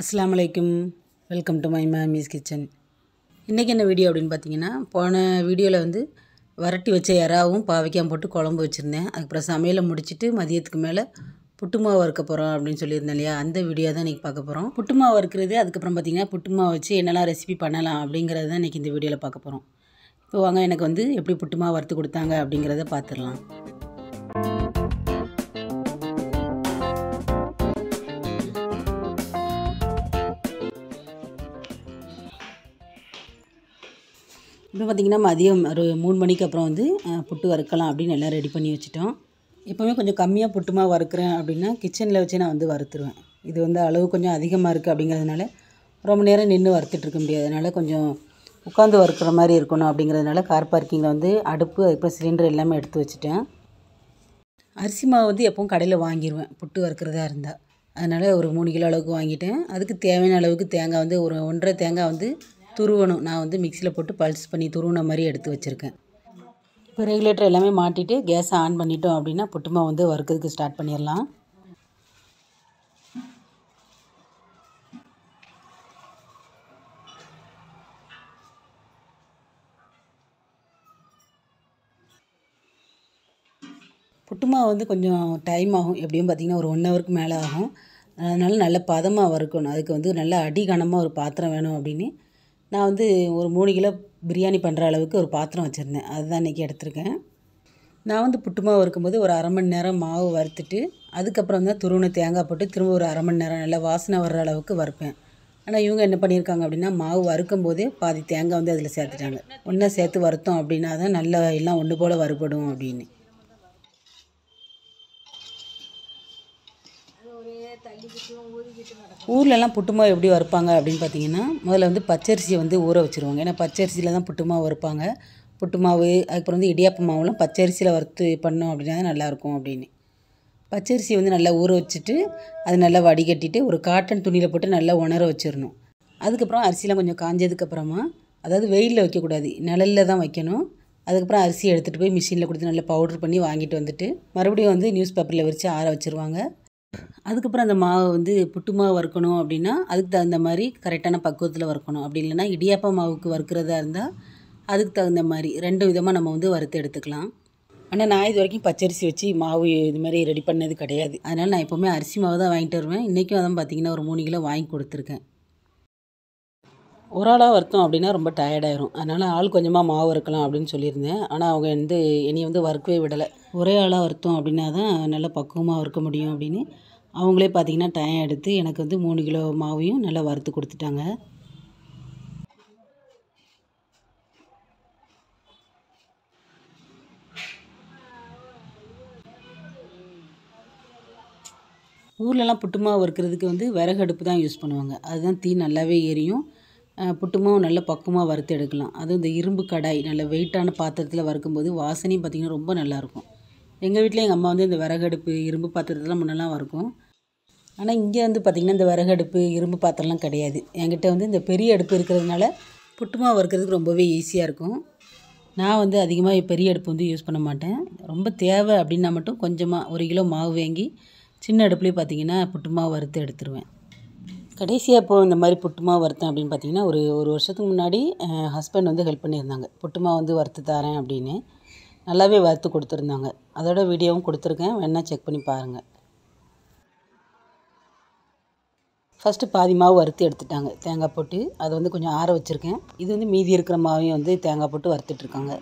அஸ்ஸலாமு அலைக்கும். Welcome to my Mami's kitchen. இன்றைக்கி என்ன வீடியோ அப்படின்னு பார்த்தீங்கன்னா, போன வீடியோவில் வந்து வரட்டி வச்ச இறாவும் பாவைக்காயும் போட்டு குழம்பு வச்சுருந்தேன். அதுக்கப்புறம் சமையலை முடிச்சுட்டு மதியத்துக்கு மேலே புட்டு மாவு வறுக்க போகிறோம் அப்படின்னு சொல்லியிருந்தேன் இல்லையா, அந்த வீடியோ தான் இன்றைக்கி பார்க்க போகிறோம். புட்டு மாவு வறுக்கிறது, அதுக்கப்புறம் பார்த்திங்கன்னா புட்டு மாவு வச்சு என்னெல்லாம் ரெசிபி பண்ணலாம் அப்படிங்கிறது தான் இன்றைக்கி இந்த வீடியோவில் பார்க்க போகிறோம். இப்போ வாங்க எனக்கு வந்து எப்படி புட்டு மாவு வறுத்து கொடுத்தாங்க அப்படிங்கிறத பார்த்துடலாம். இப்போ பார்த்திங்கன்னா மதியம் ஒரு 3 மணிக்கு அப்புறம் வந்து புட்டு வறுக்கலாம் அப்படின்னு எல்லாம் ரெடி பண்ணி வச்சுட்டோம். எப்போவுமே கொஞ்சம் கம்மியாக புட்டு மாவு வறுக்கிறேன் அப்படின்னா கிச்சனில் வச்சு நான் வந்து வறுத்துருவேன். இது வந்து அளவு கொஞ்சம் அதிகமாக இருக்குது அப்படிங்கிறதுனால ரொம்ப நேரம் நின்று வறுத்துட்ருக்க முடியாது. அதனால் கொஞ்சம் உட்காந்து வறுக்கிற மாதிரி இருக்கணும் அப்படிங்கிறதுனால கார் பார்க்கிங்கில் வந்து அடுப்பு அதுக்கப்புறம் சிலிண்டர் எல்லாமே எடுத்து வச்சுட்டேன். அரிசி மாவு வந்து எப்பவும் கடையில் வாங்கிடுவேன் புட்டு வறுக்கிறதா இருந்தால். அதனால் ஒரு 3 கிலோ அளவுக்கு வாங்கிட்டேன். அதுக்கு தேவையான அளவுக்கு தேங்காய் வந்து ஒரு 1.5 தேங்காய் வந்து துருவணும். நான் வந்து மிக்சியில் போட்டு பல்ஸ் பண்ணி துருவின மாதிரி எடுத்து வச்சுருக்கேன். இப்போ ரெகுலேட்டர் எல்லாமே மாட்டிட்டு கேஸை ஆன் பண்ணிட்டோம் அப்படின்னா புட்டு மாவு வந்து வறுக்கிறதுக்கு ஸ்டார்ட் பண்ணிடலாம். புட்டு மாவு வந்து கொஞ்சம் டைம் ஆகும். எப்படியும் பார்த்திங்கன்னா ஒரு 1 ஹவருக்கு மேலே ஆகும். அதனால் நல்ல பதமாக வறுக்கணும். அதுக்கு வந்து நல்ல அடிகனமாக ஒரு பாத்திரம் வேணும் அப்படின்னு நான் வந்து ஒரு 3 கிலோ பிரியாணி பண்ணுற அளவுக்கு ஒரு பாத்திரம் வச்சுருந்தேன். அதுதான் இன்றைக்கி எடுத்திருக்கேன். நான் வந்து புட்டு மாவு வறுக்கும்போது ஒரு 1/2 மணி நேரம் மாவு வறுத்துட்டு அதுக்கப்புறம் தான் துருவின தேங்காய் போட்டு திரும்ப ஒரு 1/2 மணி நேரம் நல்லா வாசனை வர்ற அளவுக்கு வறுப்பேன். ஆனால் இவங்க என்ன பண்ணியிருக்காங்க அப்படின்னா மாவு வறுக்கும் போதே பாதி தேங்காய் வந்து அதில் சேர்த்துட்டாங்க. ஒன்றா சேர்த்து வறுத்தோம் அப்படின்னா தான் நல்லா எல்லாம் ஒன்று போல் வறுபடும் அப்படின்னு. ஊர்லெலாம் புட்டு மாவு எப்படி வறுப்பாங்க அப்படின்னு பார்த்தீங்கன்னா, முதல்ல வந்து பச்சரிசியை வந்து ஊற வச்சுருவாங்க. ஏன்னா பச்சரிசியில் தான் புட்டு மாவு வறுப்பாங்க. புட்டு மாவு அதுக்கப்புறம் வந்து இடியாப்ப மாவுலாம் பச்சரிசியில் வறுத்து பண்ணோம் அப்படின்னா தான் நல்லாயிருக்கும் அப்படின்னு. பச்சரிசி வந்து நல்லா ஊற வச்சுட்டு அது நல்லா வடிகட்டிட்டு ஒரு காட்டன் துணியில் போட்டு நல்லா உணர வச்சிடணும். அதுக்கப்புறம் அரிசிலாம் கொஞ்சம் காஞ்சதுக்கப்புறமா, அதாவது வெயிலில் வைக்கக்கூடாது, நிழலில் தான் வைக்கணும். அதுக்கப்புறம் அரிசி எடுத்துகிட்டு போய் மிஷினில் கொடுத்து நல்லா பவுட்ரு பண்ணி வாங்கிட்டு வந்துட்டு மறுபடியும் வந்து நியூஸ் பேப்பரில் விரித்து ஆற வச்சுருவாங்க. அதுக்கப்புறம் அந்த மாவு வந்து புட்டு மாவு வறுக்கணும் அப்படின்னா அதுக்கு தகுந்த மாதிரி கரெக்டான பக்குவத்தில் வறுக்கணும். அப்படி இல்லைன்னா இடியாப்ப மாவுக்கு வறுக்கிறதா இருந்தால் அதுக்கு தகுந்த மாதிரி 2 விதமாக நம்ம வந்து வறுத்து எடுத்துக்கலாம். ஆனால் நான் இது வரைக்கும் பச்சரிசி வச்சு மாவு இது மாதிரி ரெடி பண்ணது கிடையாது. அதனால் நான் எப்போவுமே அரிசி மாவு தான் வாங்கிட்டு வருவேன். இன்றைக்கும் அதான் பார்த்திங்கன்னா ஒரு 3 கிலோ வாங்கி கொடுத்துருக்கேன். ஒரு ஆளாக வறுத்தோம் அப்படின்னா ரொம்ப டயர்டாயிரும். அதனால் ஆள் கொஞ்சமாக மாவு வறுக்கலாம் அப்படின்னு சொல்லியிருந்தேன். ஆனால் அவங்க வந்து என்னையை வந்து வறுக்கவே விடலை. ஒரே ஆளாக வறுத்தோம் அப்படின்னா தான் நல்லா பக்குவமாக வறுக்க முடியும் அப்படின்னு அவங்களே பார்த்திங்கன்னா டைம் எடுத்து எனக்கு வந்து 3 கிலோ மாவையும் நல்லா வறுத்து கொடுத்துட்டாங்க. ஊர்லலாம் புட்டு மாவு வறுக்கிறதுக்கு வந்து விறகு அடுப்பு தான் யூஸ் பண்ணுவாங்க. அதுதான் தீ நல்லாவே எரியும். புட்டு மாவு நல்ல பக்குவமாக வறுத்து எடுக்கலாம். அதுவும் இந்த இரும்பு கடாய் நல்ல வெயிட்டான பாத்திரத்தில் வறுக்கும்போது வாசனையும் பார்த்திங்கன்னா ரொம்ப நல்லாயிருக்கும். எங்கள் வீட்டில் எங்கள் அம்மா வந்து இந்த விறகு அடுப்பு இரும்பு பாத்திரத்தில் முன்னெல்லாம் வறுக்கும். ஆனால் இங்கே வந்து பார்த்திங்கன்னா இந்த விறகு அடுப்பு இரும்பு பாத்திரம்லாம் கிடையாது. என்கிட்ட வந்து இந்த பெரிய அடுப்பு இருக்கிறதுனால புட்டு மாவு வறுக்கிறதுக்கு ரொம்பவே ஈஸியாக இருக்கும். நான் வந்து அதிகமாக பெரிய அடுப்பு வந்து யூஸ் பண்ண மாட்டேன். ரொம்ப தேவை அப்படின்னா மட்டும் கொஞ்சமாக 1 கிலோ மாவு வாங்கி சின்ன அடுப்புலேயே பார்த்திங்கன்னா புட்டு மாவு வறுத்து எடுத்துருவேன். கடைசியாக இப்போது இந்த மாதிரி புட்டு மாவு வறுத்தேன் அப்படின்னு பார்த்திங்கன்னா ஒரு வருஷத்துக்கு முன்னாடி ஹஸ்பண்ட் வந்து ஹெல்ப் பண்ணியிருந்தாங்க. புட்டு மாவு வந்து வறுத்து தரேன் அப்படின்னு நல்லாவே வறுத்து கொடுத்துருந்தாங்க. அதோட வீடியோவும் கொடுத்துருக்கேன், வேணால் செக் பண்ணி பாருங்கள். ஃபஸ்ட்டு பாதி மாவு வறுத்து எடுத்துட்டாங்க தேங்காய் போட்டு. அதை வந்து கொஞ்சம் ஆற வச்சுருக்கேன். இது வந்து மீதி இருக்கிற மாவையும் வந்து தேங்காய் போட்டு வறுத்துட்ருக்காங்க.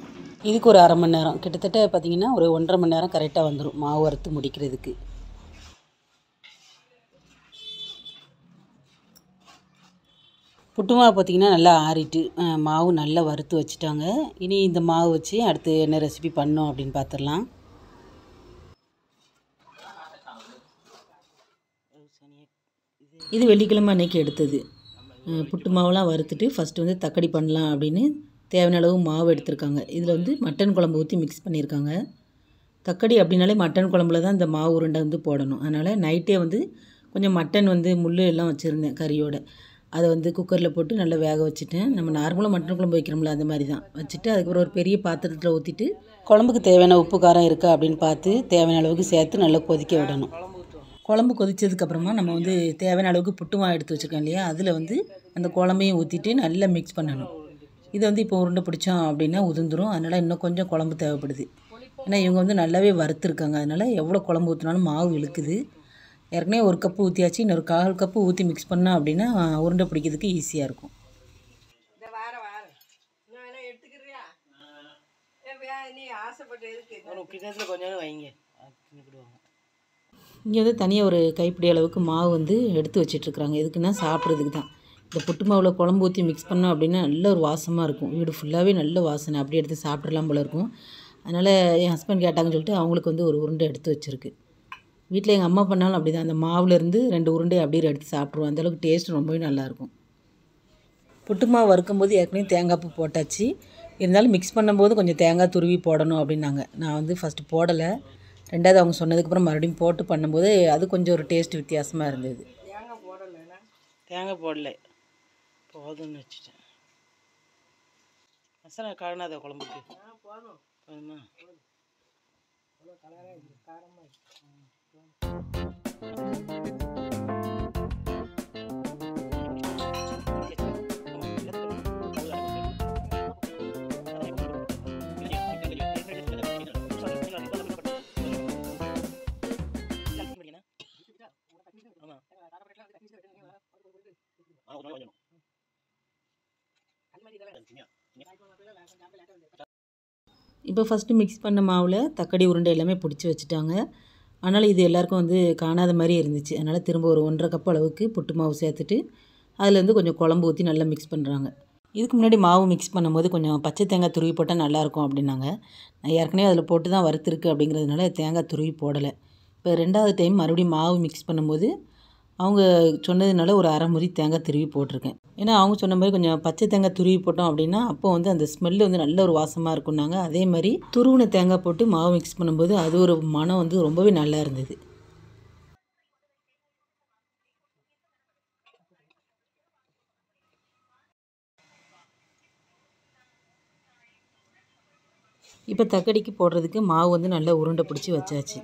இதுக்கு ஒரு 1/2 மணி நேரம் கிட்டத்தட்ட பார்த்திங்கன்னா ஒரு 1.5 மணி நேரம் கரெக்டாக வந்துடும் மாவு வறுத்து முடிக்கிறதுக்கு. புட்டு மாவு பார்த்திங்கன்னா நல்லா ஆறிட்டு மாவு நல்லா வறுத்து வச்சுட்டாங்க. இனி இந்த மாவு வச்சு அடுத்து என்ன ரெசிபி பண்ணோம் அப்படின்னு பார்த்துடலாம். இது வெள்ளிக்கிழமை அன்றைக்கி எடுத்தது. புட்டு மாவுலாம் வறுத்துட்டு ஃபஸ்ட்டு வந்து தக்கடி பண்ணலாம் அப்படின்னு தேவையான அளவு மாவு எடுத்திருக்காங்க. இதில் வந்து மட்டன் குழம்பு ஊற்றி மிக்ஸ் பண்ணியிருக்காங்க. தக்கடி அப்படின்னாலே மட்டன் குழம்புல தான் இந்த மாவு உருண்டை வந்து போடணும். அதனால் நைட்டே வந்து கொஞ்சம் மட்டன் வந்து முள் எல்லாம் வச்சுருந்தேன் கறியோடு. அதை வந்து குக்கரில் போட்டு நல்லா வேக வச்சுட்டேன். நம்ம நார்மலாக மட்டன் குழம்பு வைக்கிறோம்ல அந்த மாதிரி தான் வச்சுட்டு அதுக்கப்புறம் ஒரு பெரிய பாத்திரத்தில் ஊற்றிட்டு குழம்புக்கு தேவையான உப்பு காரம் இருக்கா அப்படின்னு பார்த்து தேவையான அளவுக்கு சேர்த்து நல்லா கொதிக்க விடணும். குழம்பு கொதிச்சதுக்கப்புறமா நம்ம வந்து தேவையான அளவுக்கு புட்டு மாவு எடுத்து வச்சுருக்கோம் இல்லையா, அதில் வந்து அந்த குழம்பையும் ஊற்றிட்டு நல்லா மிக்ஸ் பண்ணணும். இது வந்து இப்போ உருண்டை பிடிச்சோம் அப்படின்னா உதிர்ந்துடும். அதனால் இன்னும் கொஞ்சம் குழம்பு தேவைப்படுது. ஏன்னா இவங்க வந்து நல்லாவே வறுத்துருக்காங்க. அதனால் எவ்வளோ குழம்பு ஊற்றினாலும் மாவு இழுக்குது. ஏற்கனவே 1 கப்பு ஊற்றியாச்சு. இன்னொரு 1/4 கப்பு ஊற்றி மிக்ஸ் பண்ணோம் அப்படின்னா உருண்டை பிடிக்கிறதுக்கு ஈஸியாக இருக்கும். இங்கே வந்து தனியாக ஒரு கைப்பிடி அளவுக்கு மாவு வந்து எடுத்து வச்சிட்ருக்குறாங்க. எதுக்குன்னா சாப்பிட்றதுக்கு தான். இந்த புட்டு மாவில் குழம்பு ஊற்றி மிக்ஸ் பண்ணோம் அப்படின்னா நல்ல ஒரு வாசமாக இருக்கும். வீடு ஃபுல்லாகவே நல்ல வாசனை. அப்படியே எடுத்து சாப்பிட்றலாம் போல இருக்கும். அதனால் என் ஹஸ்பண்ட் கேட்டாங்கன்னு சொல்லிட்டு அவங்களுக்கு வந்து ஒரு உருண்டை எடுத்து வச்சுருக்கு. வீட்டில் எங்கள் அம்மா பண்ணாலும் அப்படி தான். அந்த மாவுலேருந்து 2 உருண்டை அப்படியே எடுத்து சாப்பிட்ருவோம். அந்தளவுக்கு டேஸ்ட் ரொம்பவே நல்லாயிருக்கும். புட்டு மாவு வறுக்கும்போது ஏற்கனவே தேங்காய் பூ போட்டாச்சு. இருந்தாலும் மிக்ஸ் பண்ணும்போது கொஞ்சம் தேங்காய் துருவி போடணும் அப்படின்னாங்க. நான் வந்து ஃபஸ்ட்டு போடலை. 2வது அவங்க சொன்னதுக்கப்புறம் மறுபடியும் போட்டு பண்ணும்போது அது கொஞ்சம் ஒரு டேஸ்ட் வித்தியாசமாக இருந்தது. தேங்காய் போடலை, போதும்னு வச்சுட்டேன். மசாலா காரணாத குழம்புக்கு போதுமா? இப்போ ஃபஸ்ட்டு மிக்ஸ் பண்ண மாவில் தக்காளி உருண்டை எல்லாமே பிடிச்சி வச்சுட்டாங்க. அதனால் இது எல்லாேருக்கும் வந்து காணாத மாதிரி இருந்துச்சு. அதனால் திரும்ப ஒரு 1.5 கப் அளவுக்கு புட்டு மாவு சேர்த்துட்டு அதுலேருந்து கொஞ்சம் குழம்பு ஊற்றி நல்லா மிக்ஸ் பண்ணுறாங்க. இதுக்கு முன்னாடி மாவு மிக்ஸ் பண்ணும்போது கொஞ்சம் பச்சை தேங்காய் துருவி போட்டால் நல்லாயிருக்கும் அப்படின்னாங்க. நான் ஏற்கனவே அதில் போட்டு தான் வறுத்துருக்கு அப்படிங்கிறதுனால தேங்காய் துருவி போடலை. இப்போ 2வது டைம் மறுபடியும் மாவு மிக்ஸ் பண்ணும்போது அவங்க சொன்னதுனால ஒரு அரை முறி தேங்காய் துருவி போட்டிருக்கேன். ஏன்னா அவங்க சொன்ன மாதிரி கொஞ்சம் பச்சை தேங்காய் துருவி போட்டோம் அப்படின்னா அப்போ வந்து அந்த ஸ்மெல்லு வந்து நல்ல ஒரு வாசமாக இருக்குன்னாங்க. அதே மாதிரி துருவின தேங்காய் போட்டு மாவு மிக்ஸ் பண்ணும்போது அது ஒரு மனம் வந்து ரொம்பவே நல்லா இருந்தது. இப்போ தக்கடிக்கு போடுறதுக்கு மாவு வந்து நல்லா உருண்டை பிடிச்சி வச்சாச்சு.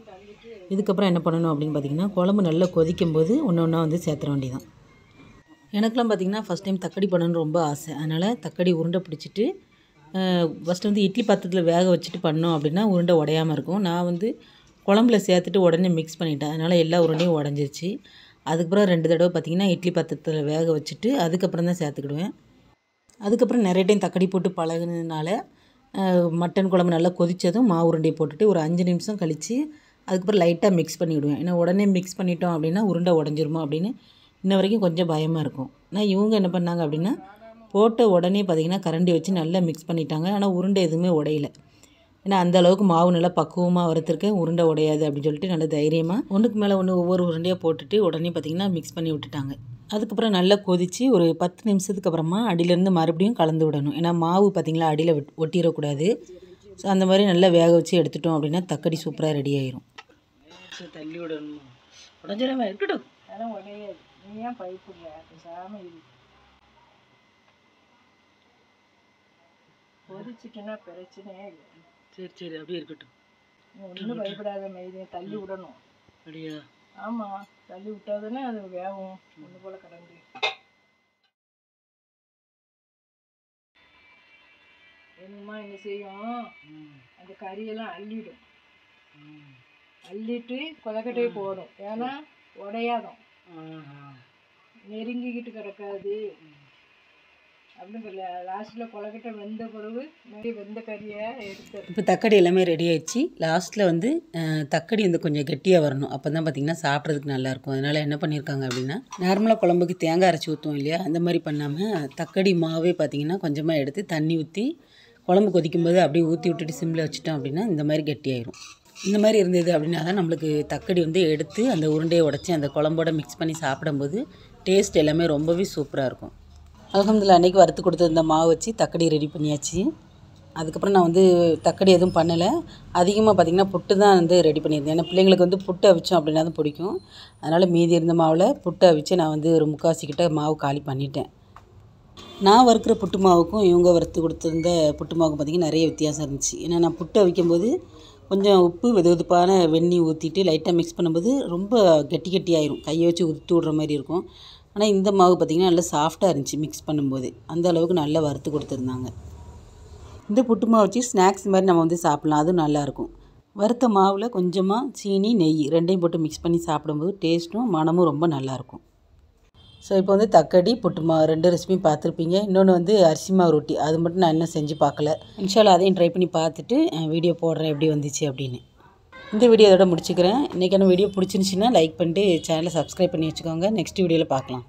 இதுக்கப்புறம் என்ன பண்ணணும் அப்படின்னு பார்த்திங்கன்னா, குழம்பு நல்லா கொதிக்கும்போது ஒன்று ஒன்றா வந்து சேர்த்துற வேண்டியதான். எனக்கெலாம் பார்த்திங்கன்னா ஃபஸ்ட் டைம் தக்கடி பண்ணணுன்னு ரொம்ப ஆசை. அதனால் தக்கடி உருண்டை பிடிச்சிட்டு ஃபஸ்ட்டு வந்து இட்லி பாத்திரத்தில் வேக வச்சுட்டு பண்ணோம் அப்படின்னா உருண்டை உடையாமல் இருக்கும். நான் வந்து குழம்புல சேர்த்துட்டு உடனே மிக்ஸ் பண்ணிட்டேன். அதனால் எல்லா உருண்டையும் உடஞ்சிருச்சு. அதுக்கப்புறம் 2 தடவை பார்த்திங்கன்னா இட்லி பாத்திரத்தில் வேக வச்சுட்டு அதுக்கப்புறம் தான் சேர்த்துக்கிடுவேன். அதுக்கப்புறம் நிறைய டைம் தக்கடி போட்டு பழகுனதுனால மட்டன் குழம்பு நல்லா கொதித்ததும் மாவு உருண்டையை போட்டுட்டு ஒரு 5 நிமிஷம் கழித்து அதுக்கப்புறம் லைட்டாக மிக்ஸ் பண்ணிவிடுவேன். ஏன்னா உடனே மிக்ஸ் பண்ணிட்டோம் அப்படின்னா உருண்டை உடஞ்சிருமோ அப்படின்னு இன்ன வரைக்கும் கொஞ்சம் பயமாக இருக்கும். ஆனால் இவங்க என்ன பண்ணாங்க அப்படின்னா போட்ட உடனே பார்த்திங்கன்னா கரண்டி வச்சு நல்லா மிக்ஸ் பண்ணிட்டாங்க. ஆனால் உருண்டை எதுவுமே உடையலை. ஏன்னா அந்தளவுக்கு மாவு நல்லா பக்குவமாக வறுத்துருக்கேன், உருண்டை உடையாது அப்படின்னு சொல்லிட்டு நல்லா தைரியமாக ஒன்றுக்கு மேலே ஒன்று ஒவ்வொரு உருண்டையாக போட்டுட்டு உடனே பார்த்திங்கன்னா மிக்ஸ் பண்ணி விட்டுட்டாங்க. அதுக்கப்புறம் நல்லா கொதித்து ஒரு 10 நிமிஷத்துக்கு அப்புறமா அடியிலேருந்து மறுபடியும் கலந்து விடணும். ஏன்னா மாவு பார்த்திங்களா அடியில் ஒட்டிடக்கூடாது. ஸோ அந்த மாதிரி நல்லா வேக வச்சு எடுத்துட்டோம் அப்படின்னா தக்கடி சூப்பராக ரெடி ஆயிரும். தள்ளி விடணும், உடஞ்சிடாம இருக்கட்டும். அதெல்லாம் உடையாது. நீ ஏன் பயப்படுற? பேசாமல் இரு. கொதிச்சுட்டுன்னா பிரச்சனையே இல்லை. சரி சரி அப்படியே இருக்கட்டும். ஒன்றும் பயப்படாத மைதே, தள்ளி விடணும். அப்படியா? ஆமாம், தள்ளி விட்டாதானே அது வேகும். ஒன்று போல் கடந்து என்னமா என்ன செய்யும், அந்த கறியெல்லாம் அள்ளிடும். அள்ளிட்டு கொலக்கட்டையை போடும். ஏன்னா உடையாதம், நெருங்கிக்கிட்டு கிடக்காது அப்படின்னு சொல்ல. லாஸ்ட்டில் கொலக்கட்டை வெந்த பிறகு வெந்த கறியை எடுத்து இப்போ தக்காளி எல்லாமே ரெடி ஆயிடுச்சு. லாஸ்ட்டில் வந்து தக்காளி வந்து கொஞ்சம் கெட்டியாக வரணும். அப்போ தான் பார்த்திங்கன்னா சாப்பிட்றதுக்கு நல்லாயிருக்கும். அதனால் என்ன பண்ணியிருக்காங்க அப்படின்னா, நார்மலாக குழம்புக்கு தேங்காய் அரைச்சி ஊற்றுவோம் இல்லையா, அந்த மாதிரி பண்ணாமல் தக்காளி மாவே பார்த்திங்கன்னா கொஞ்சமாக எடுத்து தண்ணி ஊற்றி குழம்பு கொதிக்கும்போது அப்படியே ஊற்றி விட்டுட்டு சிம்மில் வச்சுட்டோம் அப்படின்னா இந்த மாதிரி கெட்டியாயிரும். இந்த மாதிரி இருந்தது அப்படின்னா தான் நம்மளுக்கு தக்காளி வந்து எடுத்து அந்த உருண்டையை உடச்சி அந்த குழம்போட மிக்ஸ் பண்ணி சாப்பிடும்போது டேஸ்ட் எல்லாமே ரொம்பவே சூப்பராக இருக்கும். அல்ஹம்துலில்லாஹ் அன்றைக்கி வறுத்து கொடுத்துருந்த மாவு வச்சு தக்காளி ரெடி பண்ணியாச்சு. அதுக்கப்புறம் நான் வந்து தக்காளி எதுவும் பண்ணலை. அதிகமாக பார்த்திங்கன்னா புட்டு தான் வந்து ரெடி பண்ணியிருந்தேன். ஏன்னா பிள்ளைங்களுக்கு வந்து புட்டு அவிச்சோம் அப்படின்னா தான் பிடிக்கும். அதனால் மீதி இருந்த மாவில் புட்டு அவிச்சு நான் வந்து ஒரு 3/4 கிட்ட மாவு காலி பண்ணிட்டேன். நான் வறுக்கிற புட்டு மாவுக்கும் இவங்க வறுத்து கொடுத்துருந்த புட்டு மாவுக்கும் பார்த்திங்கன்னா நிறைய வித்தியாசம் இருந்துச்சு. ஏன்னா நான் புட்டு அவிக்கும்போது கொஞ்சம் உப்பு வெதுவெதுப்பான வெந்நீர் ஊற்றிட்டு லைட்டாக மிக்ஸ் பண்ணும்போது ரொம்ப கெட்டி ஆயிரும், கையை வச்சு உதுத்து விட்ற மாதிரி இருக்கும். ஆனால் இந்த மாவு பார்த்திங்கன்னா நல்லா சாஃப்டாக இருந்துச்சு மிக்ஸ் பண்ணும்போது, அந்த அளவுக்கு நல்லா வறுத்து கொடுத்துருந்தாங்க. இந்த புட்டு மாவு வச்சு ஸ்நாக்ஸ் மாதிரி நம்ம வந்து சாப்பிட்லாம், அதுவும் நல்லாயிருக்கும். வறுத்த மாவில் கொஞ்சமாக சீனி நெய் ரெண்டையும் போட்டு மிக்ஸ் பண்ணி சாப்பிடும்போது டேஸ்ட்டும் மணமும் ரொம்ப நல்லாயிருக்கும். ஸோ இப்போ வந்து தக்கடி புட்டு மாவு 2 ரெசிபியும் பார்த்துருப்பீங்க. இன்னொன்று வந்து அரிசி மாவு ரொட்டி, அது மட்டும் நான் இன்னும் செஞ்சு பார்க்கல. இன்ஷால்லா அதையும் ட்ரை பண்ணி பார்த்துட்டு வீடியோ போடுறேன் எப்படி வந்துச்சு அப்படின்னு. இந்த வீடியோ இதோட முடிச்சுக்கிறேன். இன்றைக்கான வீடியோ பிடிச்சிருந்துச்சின்னா லைக் பண்ணிட்டு சேனலை சப்ஸ்கிரைப் பண்ணி வச்சுக்கோங்க. நெக்ஸ்ட் வீடியோவில் பார்க்கலாம்.